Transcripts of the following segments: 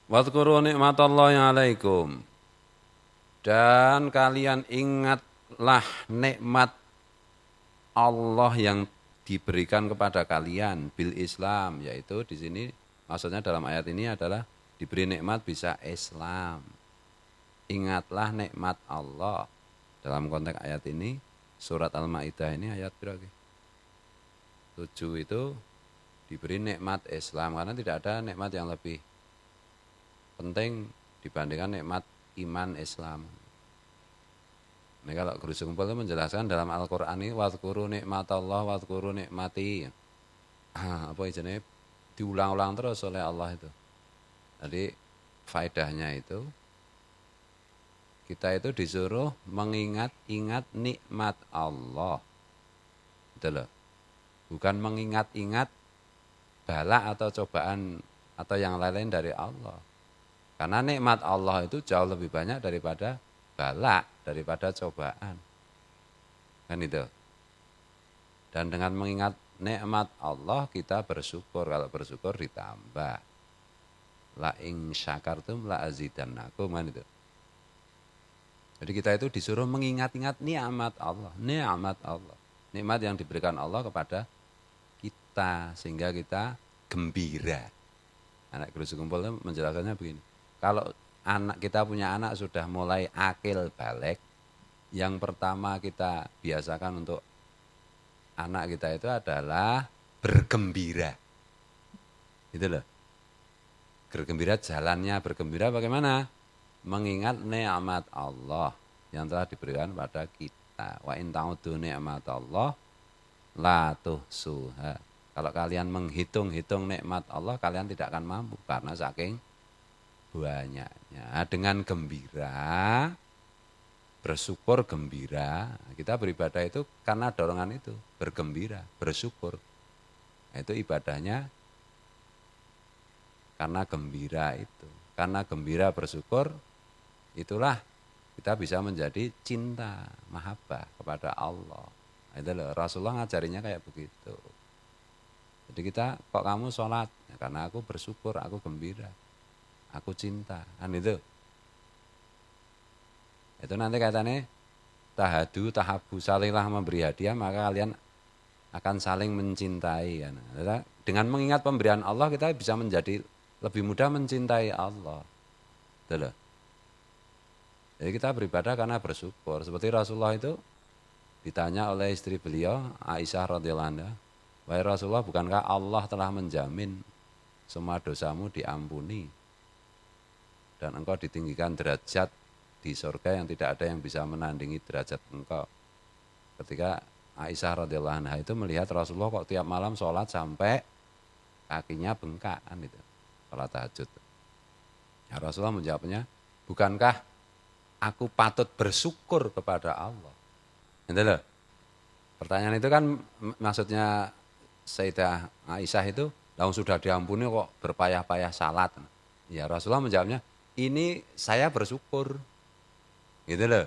Wadhkuru nikmatallahi alaikum. Dan kalian ingatlah nikmat Allah yang diberikan kepada kalian bil Islam, yaitu di sini maksudnya dalam ayat ini adalah diberi nikmat bisa Islam. Ingatlah nikmat Allah. Dalam konteks ayat ini surat Al-Maidah ini ayat berapa? 7 itu diberi nikmat Islam karena tidak ada nikmat yang lebih penting dibandingkan nikmat iman Islam. Ini kalau Guru Sekumpul itu menjelaskan dalam Al-Quran ini wadhkuru nikmatallah wadhkuru nikmati. Apa jenis diulang-ulang terus oleh Allah itu. Jadi faedahnya itu kita itu disuruh mengingat-ingat nikmat Allah. Gitu loh. Bukan mengingat-ingat bala atau cobaan atau yang lain-lain dari Allah. Karena nikmat Allah itu jauh lebih banyak daripada bala, daripada cobaan. Kan itu. Dan dengan mengingat nikmat Allah kita bersyukur. Kalau bersyukur ditambah. La ing syakartum la azidannakum, kan itu. Jadi kita itu disuruh mengingat-ingat nikmat Allah. Nikmat Allah. Nikmat yang diberikan Allah kepada kita. Sehingga kita gembira. Anak Guru Sekumpul itu menjelaskannya begini. Kalau kita punya anak sudah mulai akil balik, yang pertama kita biasakan untuk anak kita itu adalah bergembira. Gitu loh. Bergembira jalannya, bergembira bagaimana? Mengingat nikmat Allah yang telah diberikan pada kita. Wa in ta'udzu ni'matallah la tuhsuha. Kalau kalian menghitung-hitung nikmat Allah, kalian tidak akan mampu karena saking banyaknya. Dengan gembira, bersyukur gembira, kita beribadah itu karena dorongan itu, bergembira, bersyukur. Itu ibadahnya karena gembira itu. Karena gembira bersyukur, itulah kita bisa menjadi cinta, mahabbah kepada Allah. Itu loh, Rasulullah ngajarinya kayak begitu. Jadi kita, kok kamu sholat? Ya, karena aku bersyukur, aku gembira. Aku cinta, kan itu. Itu nanti kaitannya tahadu, tahabu, salinglah memberi hadiah, maka kalian akan saling mencintai. Kan. Dengan mengingat pemberian Allah kita bisa menjadi lebih mudah mencintai Allah. Betul. Jadi kita beribadah karena bersyukur. Seperti Rasulullah itu ditanya oleh istri beliau, Aisyah radhiyallahu anha, wahai Rasulullah, bukankah Allah telah menjamin semua dosamu diampuni? Dan engkau ditinggikan derajat di surga yang tidak ada yang bisa menandingi derajat engkau. Ketika Aisyah radhiyallahu anha itu melihat Rasulullah kok tiap malam sholat sampai kakinya bengkak kan itu, sholat tahajud. Ya, Rasulullah menjawabnya, bukankah aku patut bersyukur kepada Allah? Gitu loh. Pertanyaan itu kan maksudnya Sayyidah Aisyah itu, langsung sudah diampuni kok berpayah-payah salat. Ya Rasulullah menjawabnya, ini saya bersyukur. Gitu loh.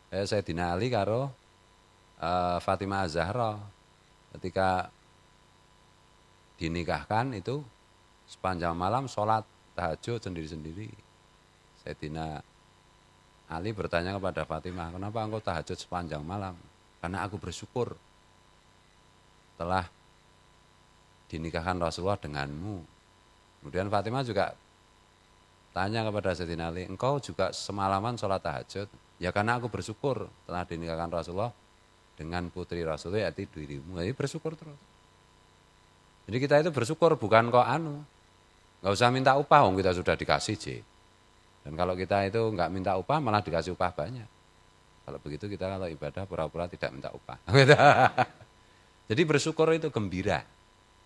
Sayyidina Ali karo Fatimah Az-Zahra ketika dinikahkan itu sepanjang malam sholat tahajud sendiri-sendiri. Sayyidina Ali bertanya kepada Fatimah, kenapa engkau tahajud sepanjang malam? Karena aku bersyukur telah dinikahkan Rasulullah denganmu. Kemudian Fatimah juga tanya kepada Sayyidina Ali, engkau juga semalaman sholat tahajud? Ya karena aku bersyukur telah dinikahkan Rasulullah dengan putri Rasulullah, yaitu dirimu. Jadi bersyukur terus. Jadi kita itu bersyukur bukan kok nggak usah minta upah, kita sudah dikasih J. Dan kalau kita itu nggak minta upah malah dikasih upah banyak. Kalau begitu kita kalau ibadah pura-pura tidak minta upah. Jadi bersyukur itu gembira.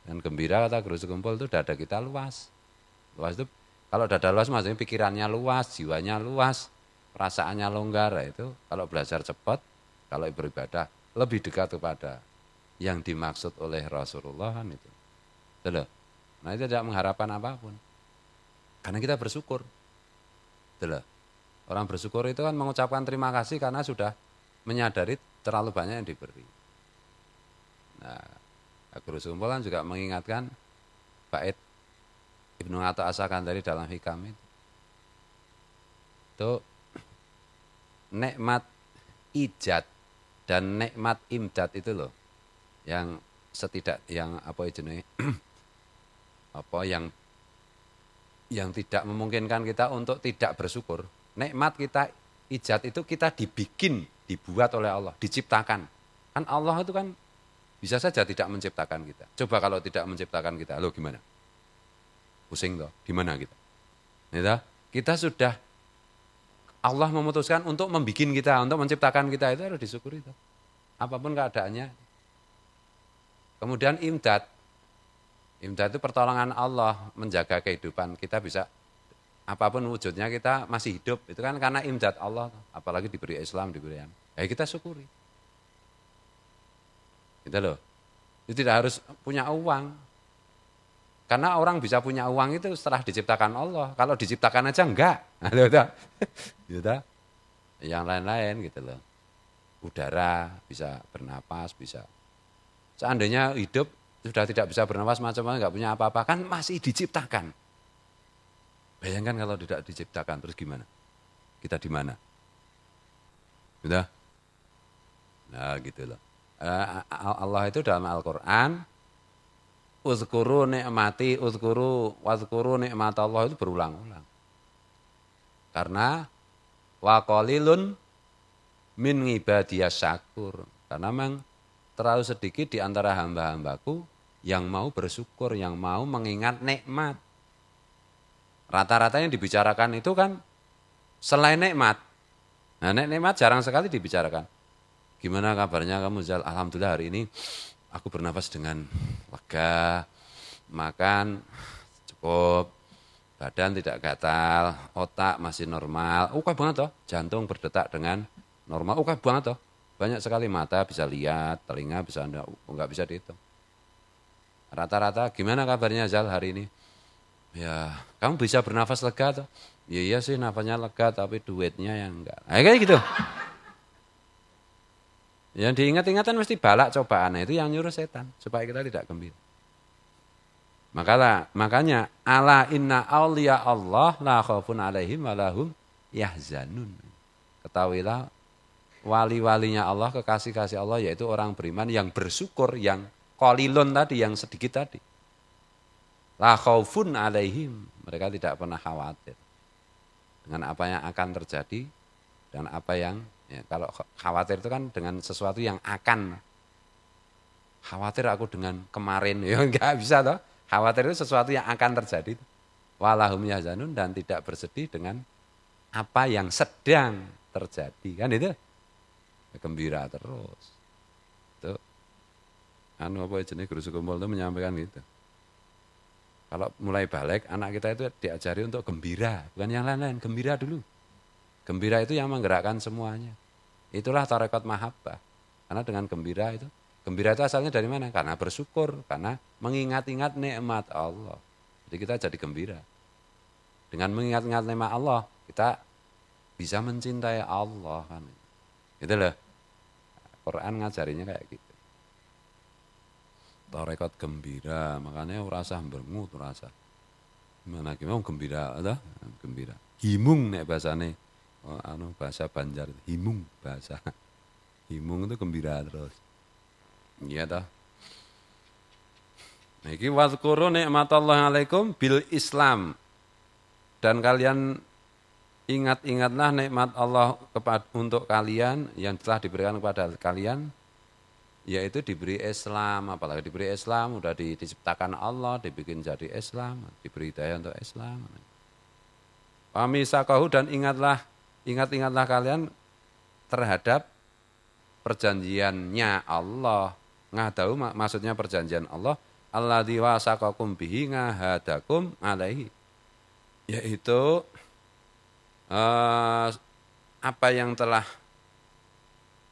Dan gembira kata Guru Sekumpul itu dada kita luas. Luas itu kalau dada luas maksudnya pikirannya luas, jiwanya luas, perasaannya longgar. Itu kalau belajar cepat, kalau beribadah lebih dekat kepada yang dimaksud oleh Rasulullah kan itu. Betul. Nah itu tidak mengharapkan apapun. Karena kita bersyukur. Betul. Orang bersyukur itu kan mengucapkan terima kasih karena sudah menyadari terlalu banyak yang diberi. Nah, Guru Sekumpul juga mengingatkan bait Ibnu Atha As-Sakandari dalam Hikam itu nikmat ijad dan nikmat imdad itu loh yang yang apa jenenge apa yang tidak memungkinkan kita untuk tidak bersyukur. Nikmat kita ijad itu kita dibuat oleh Allah, diciptakan. Kan Allah itu kan bisa saja tidak menciptakan kita. Coba kalau tidak menciptakan kita, lo gimana? Pusing toh, gimana kita? Ya, kita sudah Allah memutuskan untuk membuat kita, untuk menciptakan kita, itu harus disyukuri toh. Apapun keadaannya. Kemudian imdad. Imdad itu pertolongan Allah menjaga kehidupan. Kita bisa, apapun wujudnya kita masih hidup. Itu kan karena imdad Allah. Apalagi diberi Islam, diberi ya kita syukuri. Gitu loh. Itu tidak harus punya uang. Karena orang bisa punya uang itu setelah diciptakan Allah. Kalau diciptakan aja enggak. Gitu. Yang lain-lain gitu loh. Udara, bisa bernapas, bisa. Seandainya hidup sudah tidak bisa bernapas macam-macam, enggak punya apa-apa, kan masih diciptakan. Bayangkan kalau tidak diciptakan, terus gimana? Kita di mana? Gitu. Nah gitu loh. Allah itu dalam Al-Quran, uzkuru nikmati, wazkuru nikmat Allah itu berulang-ulang. Karena wa qalilun min ibadiyas syakur. Karena memang terlalu sedikit di antara hamba-hambaku yang mau bersyukur, yang mau mengingat nikmat. Rata-rata yang dibicarakan itu kan selain nikmat. Nah, nikmat jarang sekali dibicarakan. Gimana kabarnya kamu Zal? Alhamdulillah hari ini aku bernafas dengan lega, makan cukup, badan tidak gatal, otak masih normal. Oke banget toh, jantung berdetak dengan normal. Oke banget toh. Banyak sekali mata bisa lihat, telinga bisa enggak bisa dihitung. Rata-rata gimana kabarnya Zal hari ini? Ya, kamu bisa bernafas lega toh? Ya iya sih nafasnya lega tapi duitnya yang enggak. Nah, kayak gitu. Yang diingat-ingatan mesti balak cobaan, itu yang nyuruh setan supaya kita tidak gembira. Makanya ala inna auliya Allah la khaufun alaihim wa lahum yahzanun. Ketahuilah wali-walinya Allah, kekasih-kasih Allah yaitu orang beriman yang bersyukur, yang qalilun tadi, yang sedikit tadi. La khaufun alaihim, mereka tidak pernah khawatir dengan apa yang akan terjadi dan apa yang ya, kalau khawatir itu kan dengan sesuatu yang akan. Khawatir aku dengan kemarin, ya enggak bisa toh. Khawatir itu sesuatu yang akan terjadi. Walahum yahzanun, dan tidak bersedih dengan apa yang sedang terjadi. Kan itu gembira terus. Itu apa jenis guru sekumpul itu menyampaikan gitu. Kalau mulai balik, anak kita itu diajari untuk gembira, bukan yang lain-lain, gembira dulu. Gembira itu yang menggerakkan semuanya. Itulah tarekat mahabbah. Karena dengan gembira itu asalnya dari mana? Karena bersyukur, karena mengingat-ingat nikmat Allah. Jadi kita jadi gembira. Dengan mengingat-ingat nikmat Allah, kita bisa mencintai Allah kan. Gitu loh. Quran ngajarinya kayak gitu. Tarekat gembira, makanya rasa bermut rasa. Gimana gembira ada? Gembira. Himung nek bahasane. Bahasa Banjar, himung bahasa. Himung itu gembira terus. Iya dah. Niki wazkuru nikmatallahi alaikum bil Islam. Dan kalian ingat-ingatlah nikmat Allah untuk kalian yang telah diberikan kepada kalian, yaitu diberi Islam. Apalagi diberi Islam, udah diciptakan Allah, dibikin jadi Islam, diberi hidayah untuk Islam. Pamisakahu, dan ingat-ingatlah kalian terhadap perjanjiannya Allah. Ngadahu maksudnya perjanjian Allah. Alladzi wasaqakum bihi ngahadakum alaihi. Yaitu apa yang telah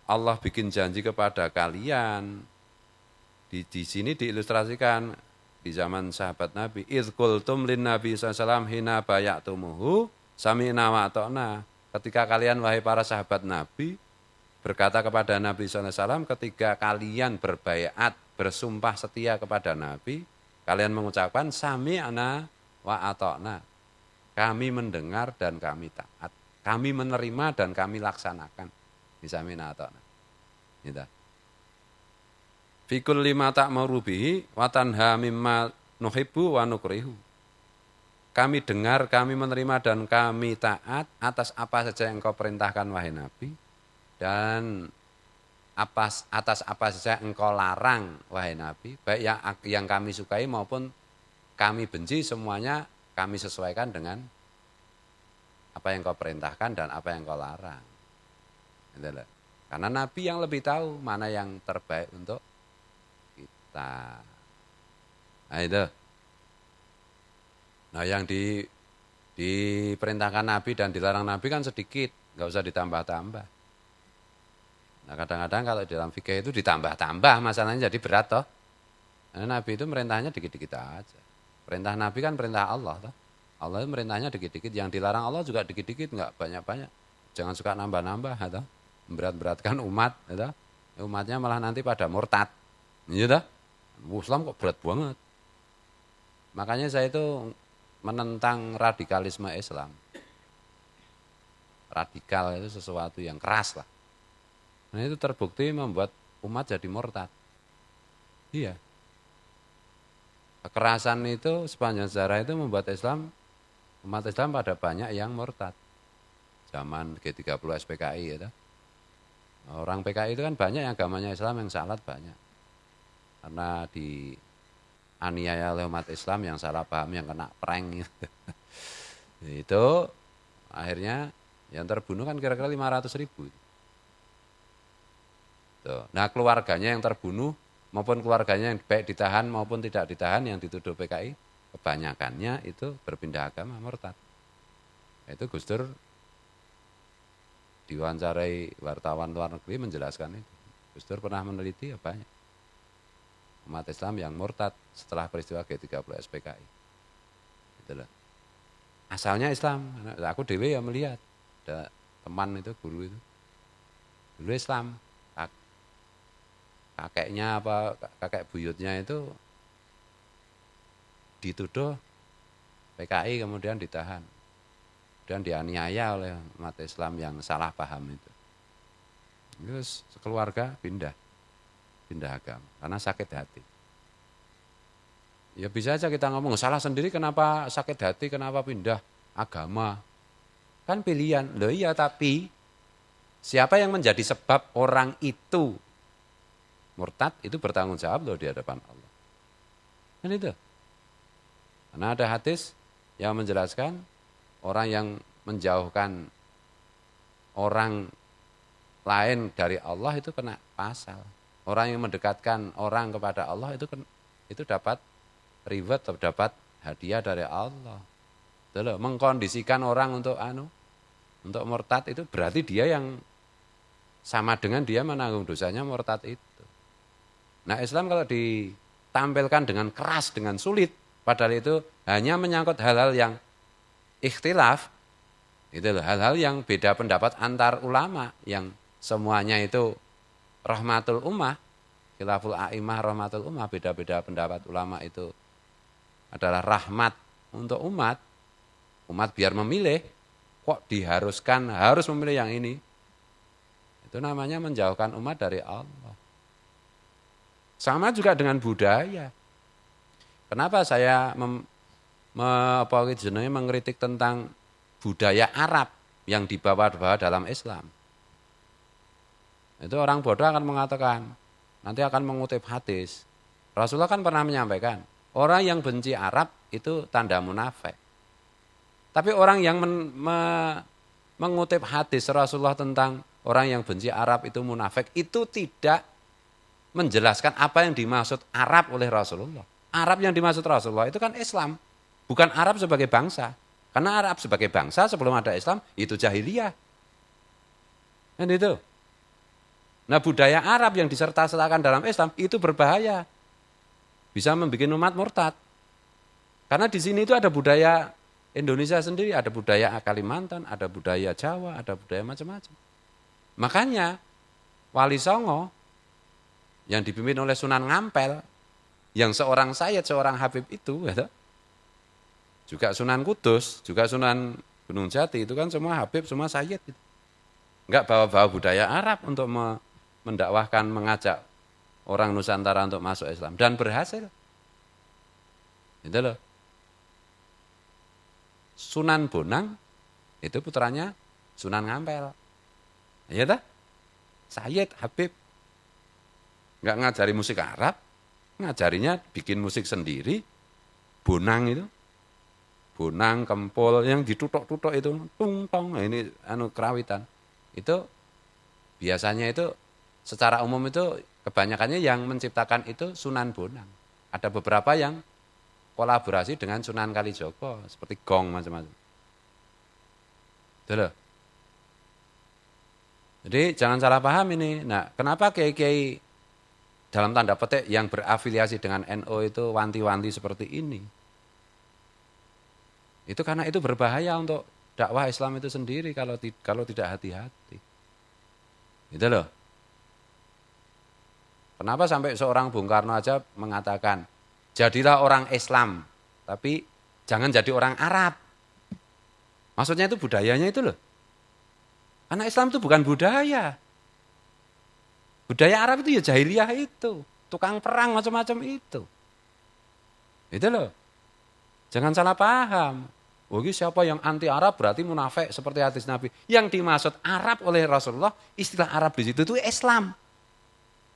Allah bikin janji kepada kalian. Di sini diilustrasikan di zaman sahabat Nabi. Idz qultum lin Nabi sallallahu alaihi wasallam hina bayatumuhu sami'na wa ata'na. Ketika kalian wahai para sahabat Nabi berkata kepada Nabi SAW, ketika kalian berbaiat, bersumpah setia kepada Nabi, kalian mengucapkan sami'na wa ata'na. Kami mendengar dan kami taat. Kami menerima dan kami laksanakan. Bisamina ata'na. Gitu. Fikul lima ta'muru bihi wa tanha mimma nuhibbu wa nukrihu. Kami dengar, kami menerima dan kami taat atas apa saja yang Engkau perintahkan wahai Nabi, dan atas apa saja Engkau larang wahai Nabi, baik yang kami sukai maupun kami benci, semuanya kami sesuaikan dengan apa yang Kau perintahkan dan apa yang Kau larang. Karena Nabi yang lebih tahu mana yang terbaik untuk kita. Nah itu. Nah yang diperintahkan Nabi dan dilarang Nabi kan sedikit, nggak usah ditambah-tambah. Nah kadang-kadang kalau di dalam fikih itu ditambah-tambah, masalahnya jadi berat toh. Nah, Nabi itu merintahnya dikit-dikit aja. Perintah Nabi kan perintah Allah toh. Allah itu merintahnya dikit-dikit, yang dilarang Allah juga dikit-dikit, nggak banyak-banyak. Jangan suka nambah-nambah, atau memberat-beratkan umat, atau umatnya malah nanti pada murtad, gitu. Islam kok berat banget. Makanya saya itu menentang radikalisme Islam. Radikal itu sesuatu yang keras lah. Nah itu terbukti membuat umat jadi murtad. Iya. Kekerasan itu sepanjang sejarah itu membuat umat Islam pada banyak yang murtad. Zaman G30 SPKI ya. Orang PKI itu kan banyak yang agamanya Islam, yang salat banyak. Karena dianiaya oleh umat Islam yang salah paham, yang kena prank gitu. Itu akhirnya yang terbunuh kan kira-kira 500.000. Tuh. Nah keluarganya yang terbunuh maupun keluarganya yang baik ditahan maupun tidak ditahan yang dituduh PKI, kebanyakannya itu berpindah agama, murtad. Itu Gus Dur diwawancarai wartawan luar negeri menjelaskan itu. Gus Dur pernah meneliti ya banyak umat Islam yang murtad setelah peristiwa G30 SPKI. Itulah. Asalnya Islam. Aku dewe ya melihat ada teman itu, guru itu dulu Islam, kakeknya apa kakek buyutnya itu dituduh PKI kemudian ditahan dan dianiaya oleh umat Islam yang salah paham itu. Terus sekeluarga pindah agama karena sakit hati. Ya bisa aja kita ngomong salah sendiri, kenapa sakit hati, kenapa pindah agama? Kan pilihan. Loh iya, tapi siapa yang menjadi sebab orang itu murtad itu bertanggung jawab loh di hadapan Allah. Kan itu. Karena ada hadis yang menjelaskan orang yang menjauhkan orang lain dari Allah itu kena pasal. Orang yang mendekatkan orang kepada Allah itu dapat reward, dapat hadiah dari Allah. Itu loh, mengkondisikan orang untuk murtad itu berarti dia yang sama dengan dia menanggung dosanya murtad itu. Nah Islam kalau ditampilkan dengan keras, dengan sulit, padahal itu hanya menyangkut hal-hal yang ikhtilaf, itu loh, hal-hal yang beda pendapat antar ulama, yang semuanya itu rahmatul ummah, khilaful a'imah rahmatul ummah, beda-beda pendapat ulama itu adalah rahmat untuk umat biar memilih, kok diharuskan harus memilih yang ini. Itu namanya menjauhkan umat dari Allah. Sama juga dengan budaya. Kenapa saya mengkritik tentang budaya Arab yang dibawa-bawa dalam Islam? Itu orang bodoh akan mengatakan, nanti akan mengutip hadis. Rasulullah kan pernah menyampaikan, orang yang benci Arab itu tanda munafik. Tapi orang yang mengutip hadis Rasulullah tentang orang yang benci Arab itu munafik, itu tidak menjelaskan apa yang dimaksud Arab oleh Rasulullah. Arab yang dimaksud Rasulullah itu kan Islam, bukan Arab sebagai bangsa. Karena Arab sebagai bangsa sebelum ada Islam itu jahiliyah. Dan itu. Nah budaya Arab yang diserta-sertakan dalam Islam itu berbahaya. Bisa membuat umat murtad. Karena di sini itu ada budaya Indonesia sendiri, ada budaya Kalimantan, ada budaya Jawa, ada budaya macam-macam. Makanya Wali Songo yang dipimpin oleh Sunan Ngampel, yang seorang sayyid, seorang habib itu, gitu, juga Sunan Kudus, juga Sunan Gunung Jati, itu kan semua Habib, semua Sayyid. Enggak bawa-bawa budaya Arab untuk mendakwahkan, mengajak orang Nusantara untuk masuk Islam. Dan berhasil. Itu loh. Sunan Bonang, itu putranya Sunan Ngampel. Iya tak? Sayyid, Habib. Enggak ngajari musik Arab, ngajarinya bikin musik sendiri. Bonang itu. Bonang, kempul, yang ditutok-tutok itu, tung-tong, ini kerawitan. Itu biasanya itu secara umum itu kebanyakannya yang menciptakan itu Sunan Bonang. Ada beberapa yang kolaborasi dengan Sunan Kalijogo, seperti gong macam-macam. Itu loh. Jadi jangan salah paham ini. Nah, kenapa kiai-kiai dalam tanda petik yang berafiliasi dengan NU itu wanti-wanti seperti ini? Itu karena itu berbahaya untuk dakwah Islam itu sendiri kalau tidak hati-hati. Gitu loh. Kenapa sampai seorang Bung Karno aja mengatakan, jadilah orang Islam, tapi jangan jadi orang Arab. Maksudnya itu budayanya itu loh. Karena Islam itu bukan budaya. Budaya Arab itu ya jahiliyah itu. Tukang perang macam-macam itu. Itu loh. Jangan salah paham. Oh, siapa yang anti Arab berarti munafik seperti hadis Nabi. Yang dimaksud Arab oleh Rasulullah, istilah Arab di situ itu Islam.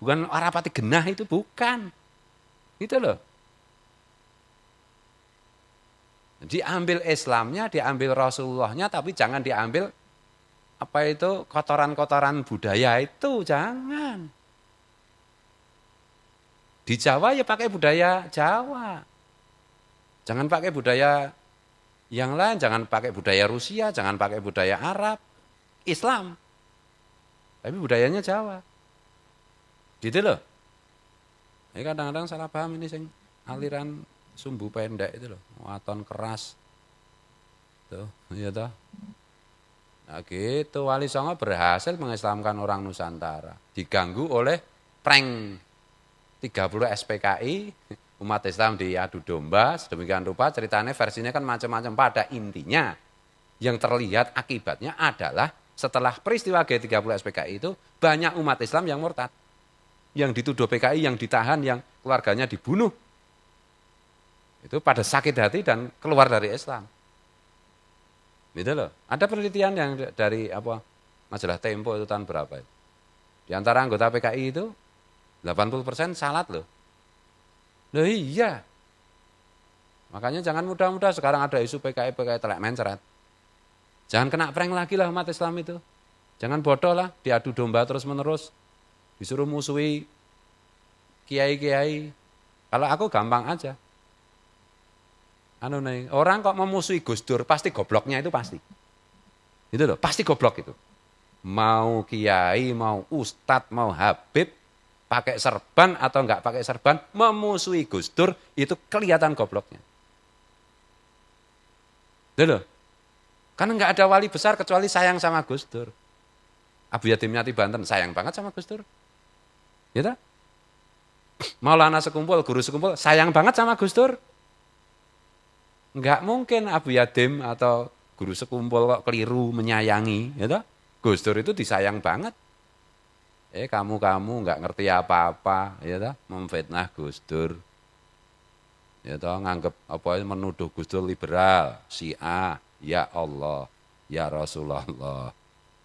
Bukan Arab pati genah itu, bukan. Itu loh. Diambil Islamnya, diambil Rasulullahnya, tapi jangan diambil apa itu kotoran-kotoran budaya itu, jangan. Di Jawa ya pakai budaya Jawa. Jangan pakai budaya yang lain, jangan pakai budaya Rusia, jangan pakai budaya Arab, Islam. Tapi budayanya Jawa. Gitu loh. Ini kadang-kadang salah paham ini sing aliran sumbu pendek itu loh, waton keras. Tuh, iya toh. Nah gitu, Wali Songo berhasil mengislamkan orang Nusantara. Diganggu oleh prank 30 SPKI, umat Islam diadu domba, sedemikian rupa ceritanya versinya kan macam-macam. Pada intinya yang terlihat akibatnya adalah setelah peristiwa G30 SPKI itu banyak umat Islam yang murtad. Yang dituduh PKI, yang ditahan, yang keluarganya dibunuh. Itu pada sakit hati dan keluar dari Islam. Gitu loh. Ada penelitian yang dari majalah Tempo itu tahun berapa itu. Di antara anggota PKI itu 80% salat loh. Loh iya. Makanya jangan mudah-mudah sekarang ada isu PKI telek mencret. Jangan kena prank lagi lah umat Islam itu. Jangan bodoh lah, diadu domba terus-menerus. Disuruh musuhi kiai-kiai. Kalau aku gampang aja. Orang kok memusuhi Gus Dur, pasti gobloknya itu pasti. Itu loh, pasti goblok itu. Mau kiai, mau ustadz, mau habib, pakai serban atau enggak pakai serban, memusuhi Gus Dur, itu kelihatan gobloknya. Itu loh. Karena enggak ada wali besar kecuali sayang sama Gus Dur. Abu Yatim Nyati Banten sayang banget sama Gus Dur. Gitu? Maulana Sekumpul, guru Sekumpul sayang banget sama Gus Dur. Enggak mungkin Abu Yatim atau guru Sekumpul kok keliru menyayangi, gitu. Gus Dur itu disayang banget. Kamu enggak ngerti apa-apa, gitu, memfitnah Gus Dur. Gitu, nganggep menuduh Gus Dur liberal, Syiah, ya Allah, ya Rasulullah.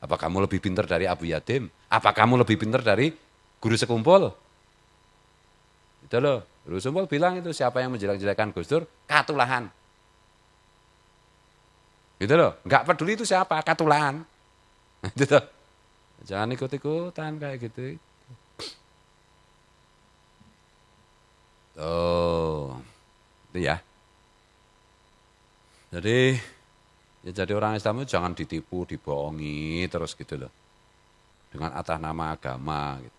Apa kamu lebih pintar dari Abu Yatim? Apa kamu lebih pintar dari guru Sekumpul? Itu loh, guru Sekumpul bilang itu siapa yang menjelek-jelekan Gus Dur, katulahan. Gitu loh, enggak peduli itu siapa, katulahan. Gitu. Jangan ikut-ikutan kayak gitu. Tuh, itu ya. Jadi orang Islam itu jangan ditipu, dibohongi terus gitu loh. Dengan atas nama agama gitu.